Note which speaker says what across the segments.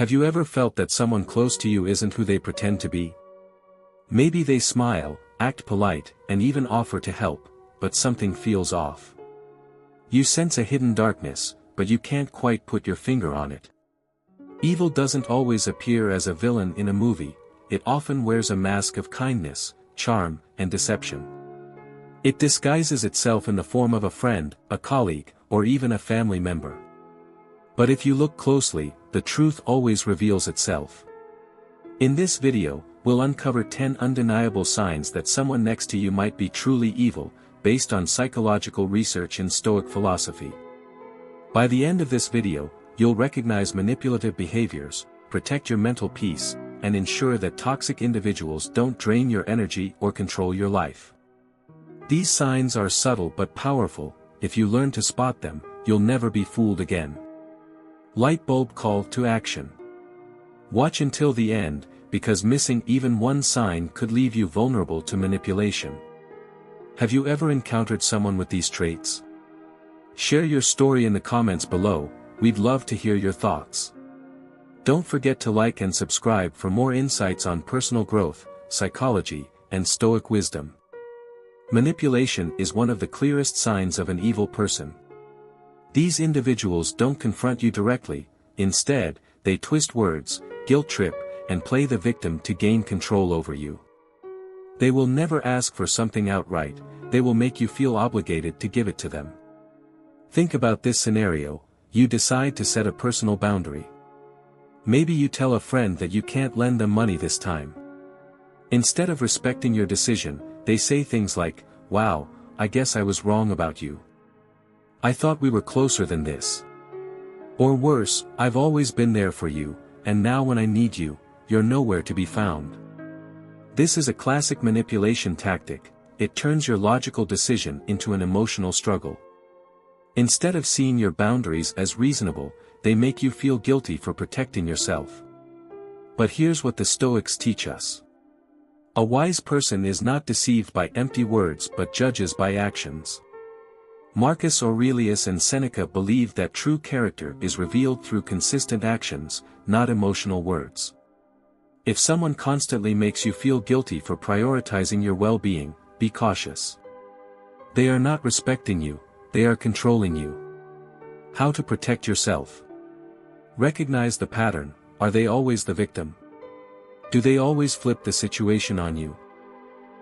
Speaker 1: Have you ever felt that someone close to you isn't who they pretend to be? Maybe they smile, act polite, and even offer to help, but something feels off. You sense a hidden darkness, but you can't quite put your finger on it. Evil doesn't always appear as a villain in a movie, it often wears a mask of kindness, charm, and deception. It disguises itself in the form of a friend, a colleague, or even a family member. But if you look closely, the truth always reveals itself. In this video, we'll uncover 10 undeniable signs that someone next to you might be truly evil, based on psychological research and Stoic philosophy. By the end of this video, you'll recognize manipulative behaviors, protect your mental peace, and ensure that toxic individuals don't drain your energy or control your life. These signs are subtle but powerful. If you learn to spot them, you'll never be fooled again. Light bulb call to action. Watch until the end, because missing even one sign could leave you vulnerable to manipulation. Have you ever encountered someone with these traits? Share your story in the comments below, we'd love to hear your thoughts. Don't forget to like and subscribe for more insights on personal growth, psychology, and Stoic wisdom. Manipulation is one of the clearest signs of an evil person. These individuals don't confront you directly, instead, they twist words, guilt trip, and play the victim to gain control over you. They will never ask for something outright, they will make you feel obligated to give it to them. Think about this scenario: you decide to set a personal boundary. Maybe you tell a friend that you can't lend them money this time. Instead of respecting your decision, they say things like, "Wow, I guess I was wrong about you. I thought we were closer than this." Or worse, "I've always been there for you, and now when I need you, you're nowhere to be found." This is a classic manipulation tactic. It turns your logical decision into an emotional struggle. Instead of seeing your boundaries as reasonable, they make you feel guilty for protecting yourself. But here's what the Stoics teach us. A wise person is not deceived by empty words but judges by actions. Marcus Aurelius and Seneca believed that true character is revealed through consistent actions, not emotional words. If someone constantly makes you feel guilty for prioritizing your well-being, be cautious. They are not respecting you, they are controlling you. How to protect yourself? Recognize the pattern. Are they always the victim? Do they always flip the situation on you?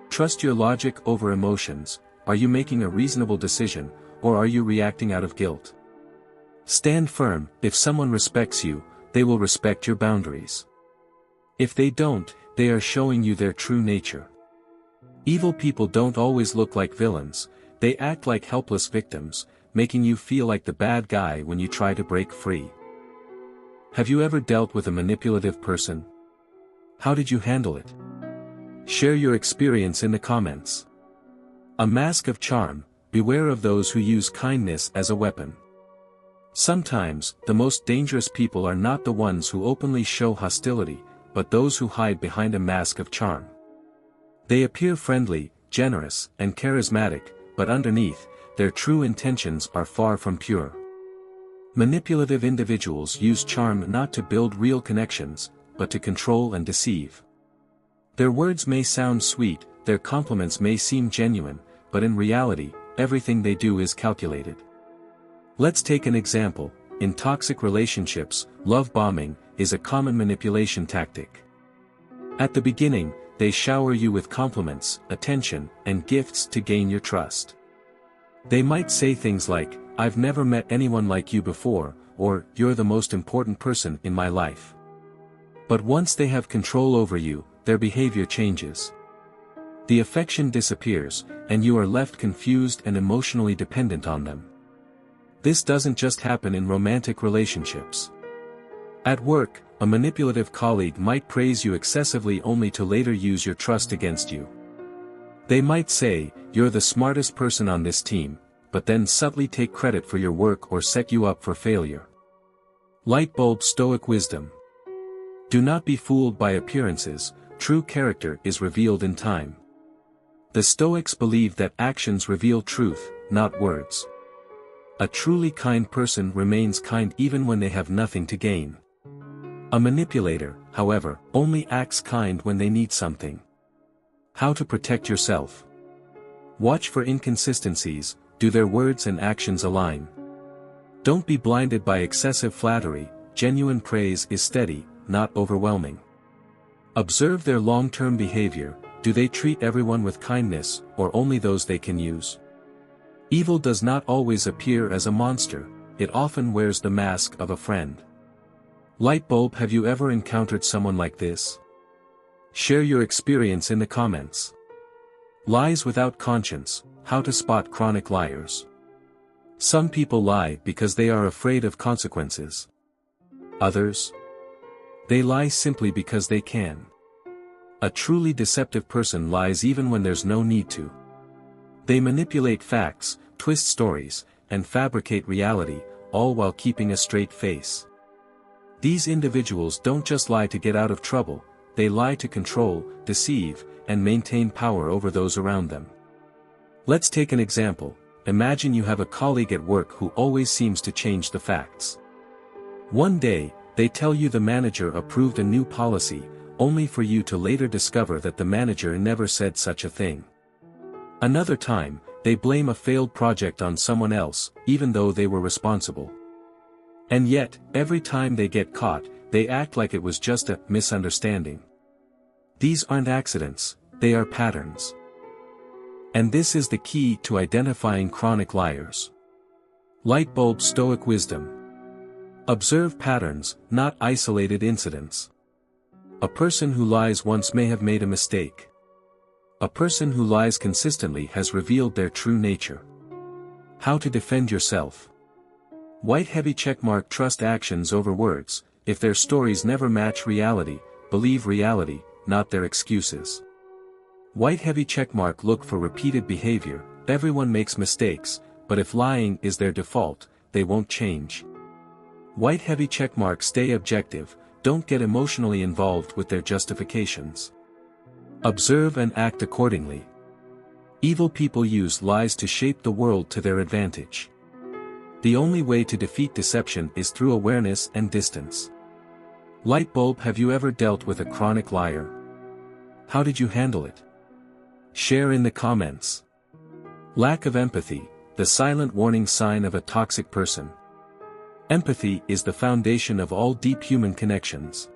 Speaker 1: Trust your logic over emotions. Are you making a reasonable decision, or are you reacting out of guilt? Stand firm. If someone respects you, they will respect your boundaries. If they don't, they are showing you their true nature. Evil people don't always look like villains, they act like helpless victims, making you feel like the bad guy when you try to break free. Have you ever dealt with a manipulative person? How did you handle it? Share your experience in the comments. A mask of charm. Beware of those who use kindness as a weapon. Sometimes, the most dangerous people are not the ones who openly show hostility, but those who hide behind a mask of charm. They appear friendly, generous, and charismatic, but underneath, their true intentions are far from pure. Manipulative individuals use charm not to build real connections, but to control and deceive. Their words may sound sweet, their compliments may seem genuine, but in reality, everything they do is calculated. Let's take an example. In toxic relationships, love bombing is a common manipulation tactic. At the beginning, they shower you with compliments, attention, and gifts to gain your trust. They might say things like, "I've never met anyone like you before," or "You're the most important person in my life." But once they have control over you, their behavior changes. The affection disappears, and you are left confused and emotionally dependent on them. This doesn't just happen in romantic relationships. At work, a manipulative colleague might praise you excessively only to later use your trust against you. They might say, "You're the smartest person on this team," but then subtly take credit for your work or set you up for failure. Light bulb Stoic wisdom. Do not be fooled by appearances, true character is revealed in time. The Stoics believe that actions reveal truth, not words. A truly kind person remains kind even when they have nothing to gain. A manipulator, however, only acts kind when they need something. How to protect yourself. Watch for inconsistencies. Do their words and actions align? Don't be blinded by excessive flattery. Genuine praise is steady, not overwhelming. Observe their long-term behavior. Do they treat everyone with kindness, or only those they can use? Evil does not always appear as a monster, it often wears the mask of a friend. Light bulb, have you ever encountered someone like this? Share your experience in the comments. Lies without conscience, how to spot chronic liars. Some people lie because they are afraid of consequences. Others? They lie simply because they can. A truly deceptive person lies even when there's no need to. They manipulate facts, twist stories, and fabricate reality, all while keeping a straight face. These individuals don't just lie to get out of trouble, they lie to control, deceive, and maintain power over those around them. Let's take an example. Imagine you have a colleague at work who always seems to change the facts. One day, they tell you the manager approved a new policy, only for you to later discover that the manager never said such a thing. Another time, they blame a failed project on someone else, even though they were responsible. And yet, every time they get caught, they act like it was just a misunderstanding. These aren't accidents, they are patterns. And this is the key to identifying chronic liars. Light bulb Stoic wisdom. Observe patterns, not isolated incidents. A person who lies once may have made a mistake. A person who lies consistently has revealed their true nature. How to defend yourself. White heavy checkmark, trust actions over words. If their stories never match reality, believe reality, not their excuses. White heavy checkmark, look for repeated behavior. Everyone makes mistakes, but if lying is their default, they won't change. White heavy checkmark, stay objective, don't get emotionally involved with their justifications. Observe and act accordingly. Evil people use lies to shape the world to their advantage. The only way to defeat deception is through awareness and distance. Light bulb, have you ever dealt with a chronic liar? How did you handle it? Share in the comments. Lack of empathy, the silent warning sign of a toxic person. Empathy is the foundation of all deep human connections.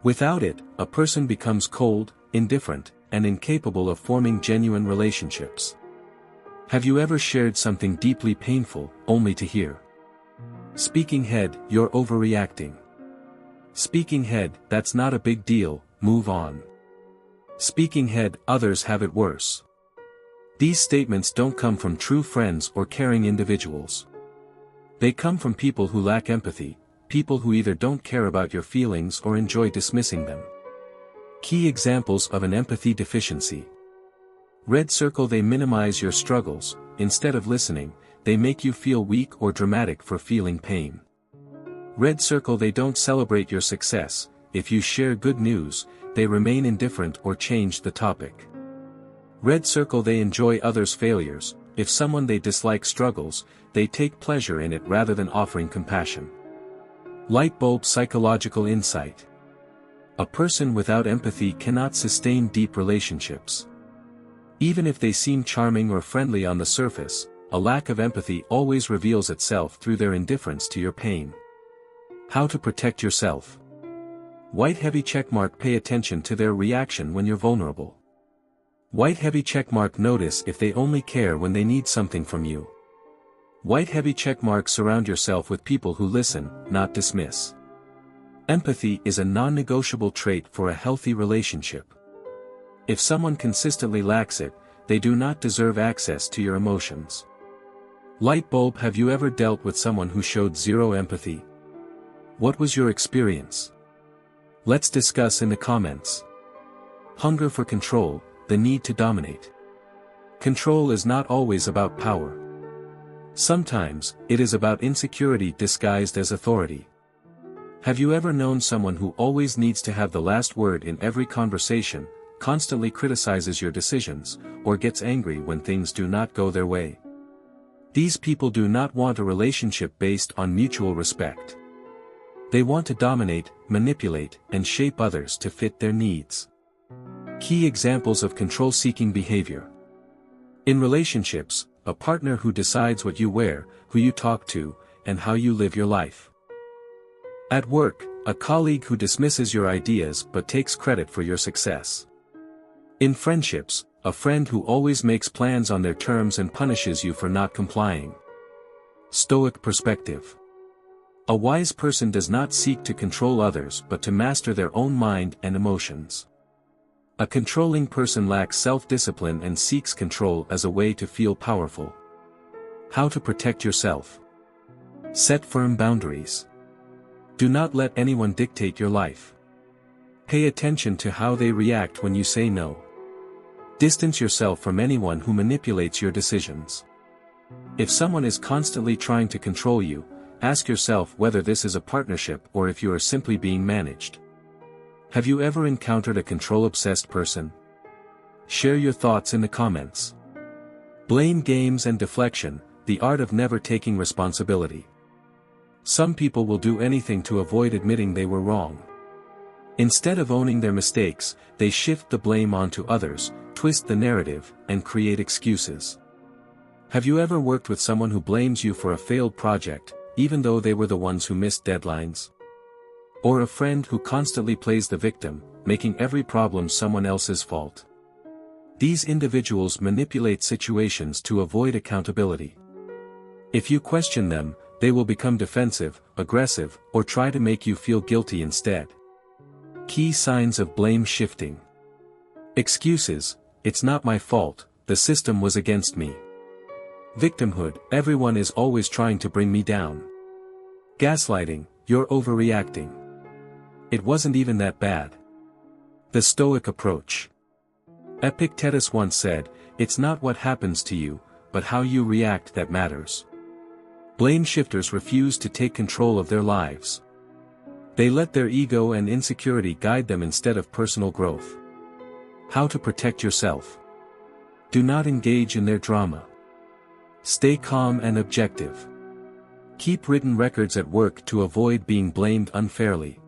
Speaker 1: Without it, a person becomes cold, indifferent, and incapable of forming genuine relationships. Have you ever shared something deeply painful, only to hear? Speaking head, you're overreacting. Speaking head, that's not a big deal, move on. Speaking head, others have it worse. These statements don't come from true friends or caring individuals. They come from people who lack empathy, people who either don't care about your feelings or enjoy dismissing them. Key examples of an empathy deficiency. Red circle, they minimize your struggles. Instead of listening, they make you feel weak or dramatic for feeling pain. Red circle, they don't celebrate your success. If you share good news, they remain indifferent or change the topic. Red circle, they enjoy others' failures. If someone they dislike struggles, they take pleasure in it rather than offering compassion. Light bulb psychological insight. A person without empathy cannot sustain deep relationships. Even if they seem charming or friendly on the surface, a lack of empathy always reveals itself through their indifference to your pain. How to protect yourself. White heavy checkmark, pay attention to their reaction when you're vulnerable. White heavy checkmark, notice if they only care when they need something from you. White heavy checkmark, surround yourself with people who listen, not dismiss. Empathy is a non-negotiable trait for a healthy relationship. If someone consistently lacks it, they do not deserve access to your emotions. Light bulb, have you ever dealt with someone who showed zero empathy? What was your experience? Let's discuss in the comments. Hunger for control, the need to dominate. Control is not always about power. Sometimes, it is about insecurity disguised as authority. Have you ever known someone who always needs to have the last word in every conversation, constantly criticizes your decisions, or gets angry when things do not go their way? These people do not want a relationship based on mutual respect. They want to dominate, manipulate, and shape others to fit their needs. Key examples of control-seeking behavior. In relationships, a partner who decides what you wear, who you talk to, and how you live your life. At work, a colleague who dismisses your ideas but takes credit for your success. In friendships, a friend who always makes plans on their terms and punishes you for not complying. Stoic perspective. A wise person does not seek to control others but to master their own mind and emotions. A controlling person lacks self-discipline and seeks control as a way to feel powerful. How to protect yourself. Set firm boundaries. Do not let anyone dictate your life. Pay attention to how they react when you say no. Distance yourself from anyone who manipulates your decisions. If someone is constantly trying to control you, ask yourself whether this is a partnership or if you are simply being managed. Have you ever encountered a control-obsessed person? Share your thoughts in the comments. Blame games and deflection, the art of never taking responsibility. Some people will do anything to avoid admitting they were wrong. Instead of owning their mistakes, they shift the blame onto others, twist the narrative, and create excuses. Have you ever worked with someone who blames you for a failed project, even though they were the ones who missed deadlines? Or a friend who constantly plays the victim, making every problem someone else's fault? These individuals manipulate situations to avoid accountability. If you question them, they will become defensive, aggressive, or try to make you feel guilty instead. Key signs of blame shifting. Excuses: it's not my fault, the system was against me. Victimhood: everyone is always trying to bring me down. Gaslighting: you're overreacting. It wasn't even that bad. The Stoic approach. Epictetus once said, "It's not what happens to you, but how you react that matters." Blame shifters refuse to take control of their lives. They let their ego and insecurity guide them instead of personal growth. How to protect yourself. Do not engage in their drama. Stay calm and objective. Keep written records at work to avoid being blamed unfairly.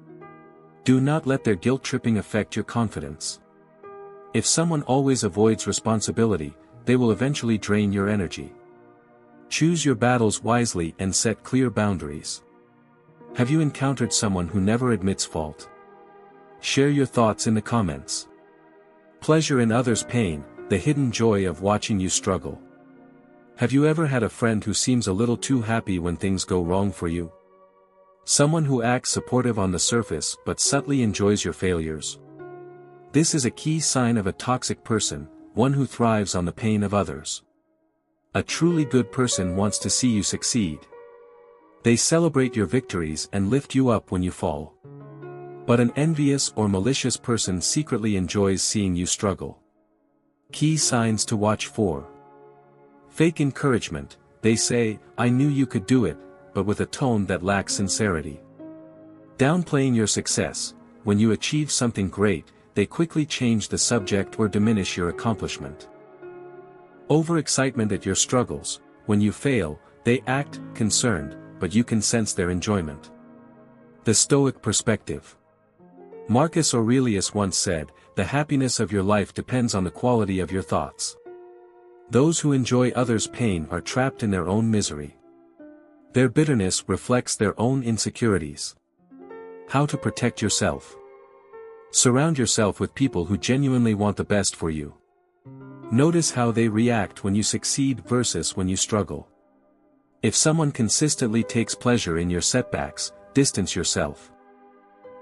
Speaker 1: Do not let their guilt-tripping affect your confidence. If someone always avoids responsibility, they will eventually drain your energy. Choose your battles wisely and set clear boundaries. Have you encountered someone who never admits fault? Share your thoughts in the comments. Pleasure in others' pain, the hidden joy of watching you struggle. Have you ever had a friend who seems a little too happy when things go wrong for you? Someone who acts supportive on the surface but subtly enjoys your failures. This is a key sign of a toxic person, one who thrives on the pain of others. A truly good person wants to see you succeed. They celebrate your victories and lift you up when you fall. But an envious or malicious person secretly enjoys seeing you struggle. Key signs to watch for. Fake encouragement: they say, "I knew you could do it," but with a tone that lacks sincerity. Downplaying your success: when you achieve something great, they quickly change the subject or diminish your accomplishment. Overexcitement at your struggles: when you fail, they act concerned, but you can sense their enjoyment. The Stoic perspective. Marcus Aurelius once said, "The happiness of your life depends on the quality of your thoughts." Those who enjoy others' pain are trapped in their own misery. Their bitterness reflects their own insecurities. How to protect yourself. Surround yourself with people who genuinely want the best for you. Notice how they react when you succeed versus when you struggle. If someone consistently takes pleasure in your setbacks, distance yourself.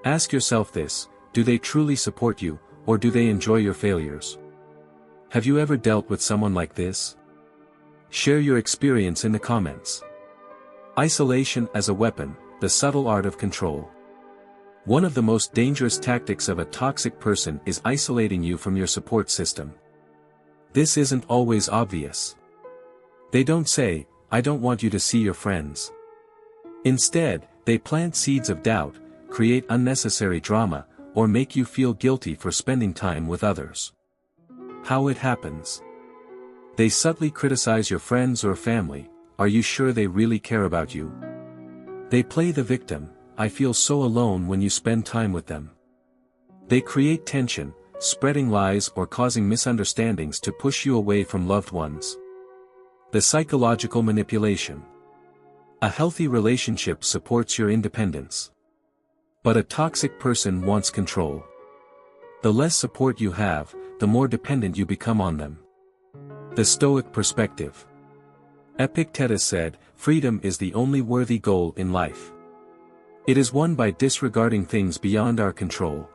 Speaker 1: Ask yourself this: do they truly support you, or do they enjoy your failures? Have you ever dealt with someone like this? Share your experience in the comments. Isolation as a weapon: the subtle art of control. One of the most dangerous tactics of a toxic person is isolating you from your support system. This isn't always obvious. They don't say, "I don't want you to see your friends." Instead, they plant seeds of doubt, create unnecessary drama, or make you feel guilty for spending time with others. How it happens. They subtly criticize your friends or family: "Are you sure they really care about you?" They play the victim: I feel so alone when you spend time with them. They create tension, spreading lies or causing misunderstandings to push you away from loved ones. The psychological manipulation. A healthy relationship supports your independence. But a toxic person wants control. The less support you have, the more dependent you become on them. The Stoic perspective. Epictetus said, "Freedom is the only worthy goal in life. It is won by disregarding things beyond our control."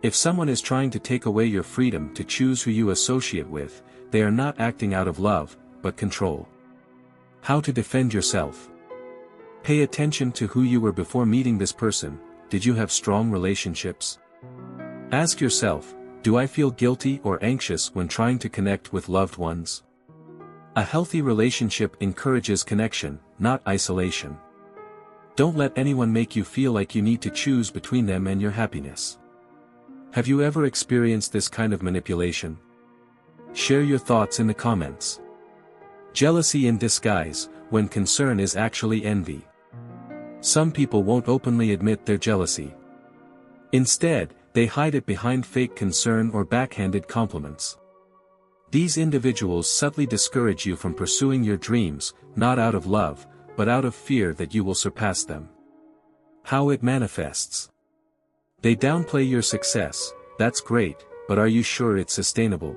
Speaker 1: If someone is trying to take away your freedom to choose who you associate with, they are not acting out of love, but control. How to defend yourself. Pay attention to who you were before meeting this person. Did you have strong relationships? Ask yourself, do I feel guilty or anxious when trying to connect with loved ones? A healthy relationship encourages connection, not isolation. Don't let anyone make you feel like you need to choose between them and your happiness. Have you ever experienced this kind of manipulation? Share your thoughts in the comments. Jealousy in disguise, when concern is actually envy. Some people won't openly admit their jealousy. Instead, they hide it behind fake concern or backhanded compliments. These individuals subtly discourage you from pursuing your dreams, not out of love, but out of fear that you will surpass them. How it manifests. They downplay your success. That's great, but are you sure it's sustainable?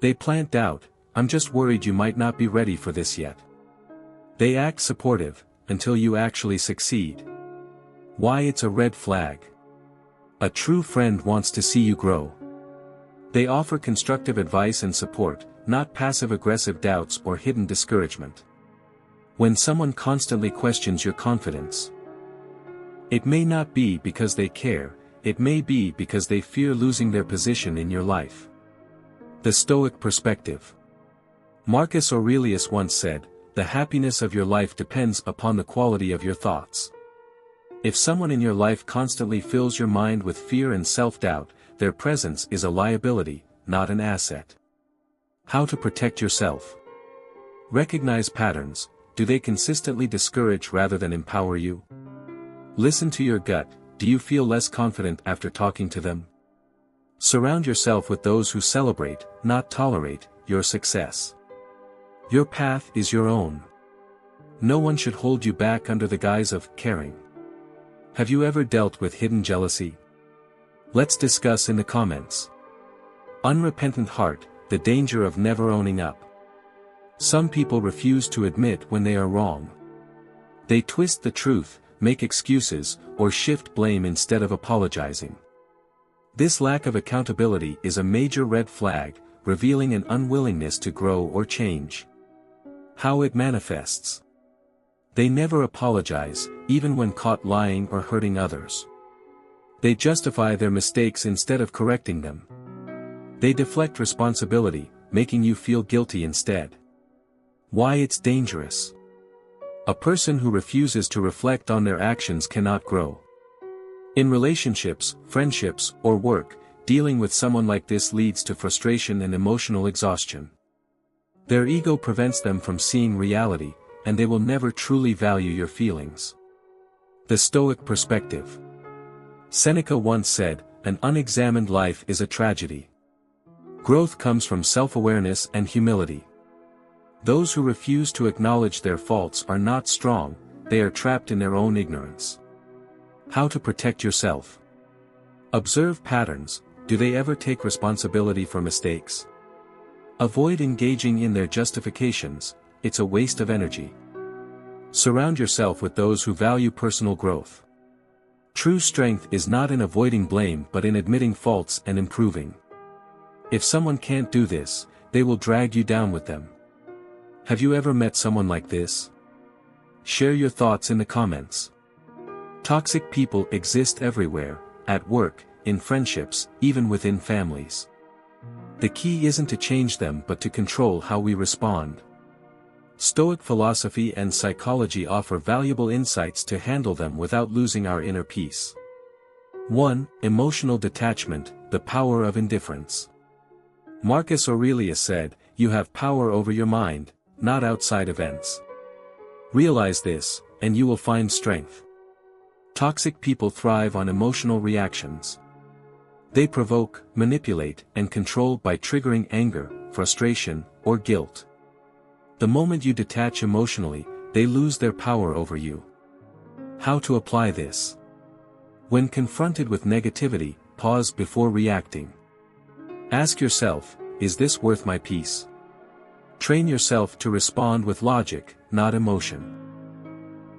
Speaker 1: They plant doubt. I'm just worried you might not be ready for this yet. They act supportive, until you actually succeed. Why it's a red flag. A true friend wants to see you grow. They offer constructive advice and support, not passive-aggressive doubts or hidden discouragement. When someone constantly questions your confidence, it may not be because they care, it may be because they fear losing their position in your life. The Stoic perspective. Marcus Aurelius once said, "The happiness of your life depends upon the quality of your thoughts." If someone in your life constantly fills your mind with fear and self-doubt, their presence is a liability, not an asset. How to protect yourself. Recognize patterns. Do they consistently discourage rather than empower you? Listen to your gut. Do you feel less confident after talking to them? Surround yourself with those who celebrate, not tolerate, your success. Your path is your own. No one should hold you back under the guise of caring. Have you ever dealt with hidden jealousy? Let's discuss in the comments. Unrepentant heart, the danger of never owning up. Some people refuse to admit when they are wrong. They twist the truth, make excuses, or shift blame instead of apologizing. This lack of accountability is a major red flag, revealing an unwillingness to grow or change. How it manifests. They never apologize, even when caught lying or hurting others. They justify their mistakes instead of correcting them. They deflect responsibility, making you feel guilty instead. Why it's dangerous. A person who refuses to reflect on their actions cannot grow. In relationships, friendships, or work, dealing with someone like this leads to frustration and emotional exhaustion. Their ego prevents them from seeing reality, and they will never truly value your feelings. The Stoic perspective. Seneca once said, "An unexamined life is a tragedy." Growth comes from self-awareness and humility. Those who refuse to acknowledge their faults are not strong, they are trapped in their own ignorance. How to protect yourself. Observe patterns. Do they ever take responsibility for mistakes? Avoid engaging in their justifications, it's a waste of energy. Surround yourself with those who value personal growth. True strength is not in avoiding blame but in admitting faults and improving. If someone can't do this, they will drag you down with them. Have you ever met someone like this? Share your thoughts in the comments. Toxic people exist everywhere, at work, in friendships, even within families. The key isn't to change them but to control how we respond. Stoic philosophy and psychology offer valuable insights to handle them without losing our inner peace. 1. Emotional detachment, the power of indifference. Marcus Aurelius said, "You have power over your mind, not outside events." Realize this, and you will find strength. Toxic people thrive on emotional reactions. They provoke, manipulate, and control by triggering anger, frustration, or guilt. The moment you detach emotionally, they lose their power over you. How to apply this? When confronted with negativity, pause before reacting. Ask yourself, is this worth my peace? Train yourself to respond with logic, not emotion.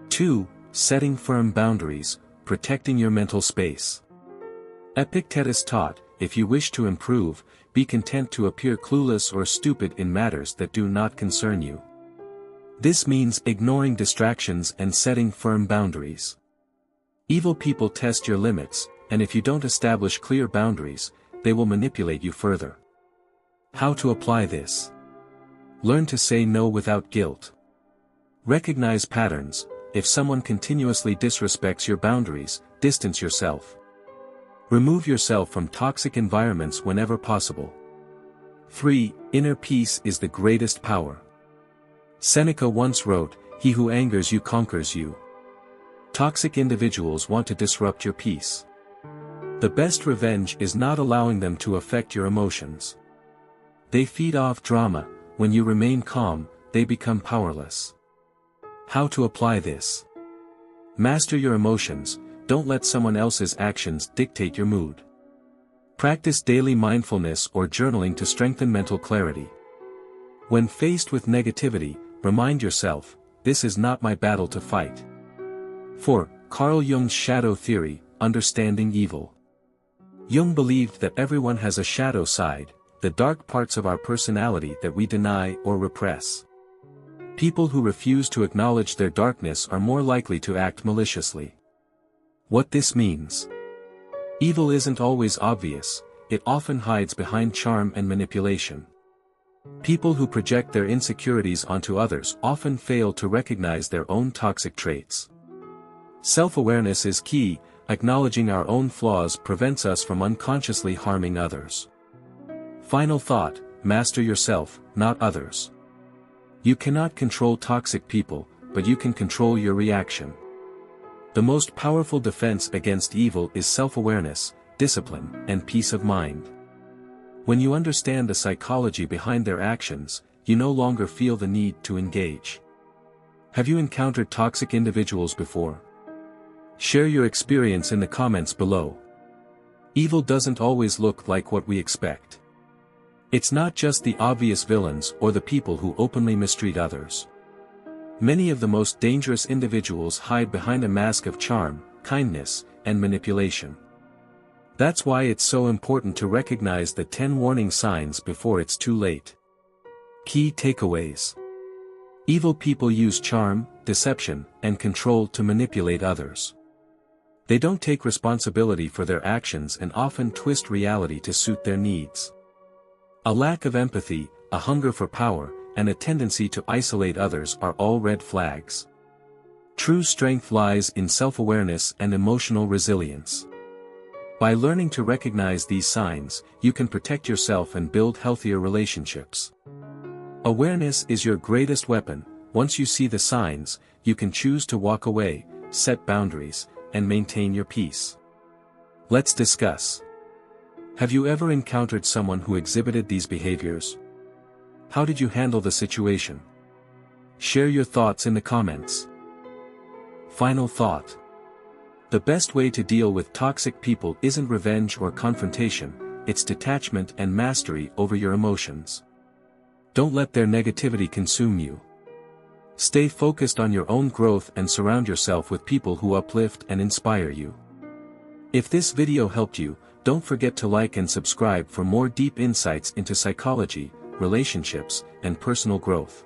Speaker 1: 2. Setting firm boundaries, protecting your mental space. Epictetus taught, if you wish to improve, be content to appear clueless or stupid in matters that do not concern you. This means ignoring distractions and setting firm boundaries. Evil people test your limits, and if you don't establish clear boundaries, they will manipulate you further. How to apply this? Learn to say no without guilt. Recognize patterns. If someone continuously disrespects your boundaries, distance yourself. Remove yourself from toxic environments whenever possible. 3. Inner peace is the greatest power. Seneca once wrote, "He who angers you conquers you." Toxic individuals want to disrupt your peace. The best revenge is not allowing them to affect your emotions. They feed off drama. When you remain calm, they become powerless. How to apply this? Master your emotions. Don't let someone else's actions dictate your mood. Practice daily mindfulness or journaling to strengthen mental clarity. When faced with negativity, remind yourself, this is not my battle to fight. 4. Carl Jung's shadow theory, understanding evil. Jung believed that everyone has a shadow side, the dark parts of our personality that we deny or repress. People who refuse to acknowledge their darkness are more likely to act maliciously. What this means? Evil isn't always obvious, it often hides behind charm and manipulation. People who project their insecurities onto others often fail to recognize their own toxic traits. Self-awareness is key. Acknowledging our own flaws prevents us from unconsciously harming others. Final thought, master yourself, not others. You cannot control toxic people, but you can control your reaction. The most powerful defense against evil is self-awareness, discipline, and peace of mind. When you understand the psychology behind their actions, you no longer feel the need to engage. Have you encountered toxic individuals before? Share your experience in the comments below. Evil doesn't always look like what we expect. It's not just the obvious villains or the people who openly mistreat others. Many of the most dangerous individuals hide behind a mask of charm, kindness, and manipulation. That's why it's so important to recognize the 10 warning signs before it's too late. Key takeaways. Evil people use charm, deception, and control to manipulate others. They don't take responsibility for their actions and often twist reality to suit their needs. A lack of empathy, a hunger for power, and a tendency to isolate others are all red flags. True strength lies in self-awareness and emotional resilience. By learning to recognize these signs, you can protect yourself and build healthier relationships. Awareness is your greatest weapon. Once you see the signs, you can choose to walk away, set boundaries, and maintain your peace. Let's discuss. Have you ever encountered someone who exhibited these behaviors? How did you handle the situation? Share your thoughts in the comments. Final thought. The best way to deal with toxic people isn't revenge or confrontation, it's detachment and mastery over your emotions. Don't let their negativity consume you. Stay focused on your own growth and surround yourself with people who uplift and inspire you. If this video helped you, don't forget to like and subscribe for more deep insights into psychology, relationships, and personal growth.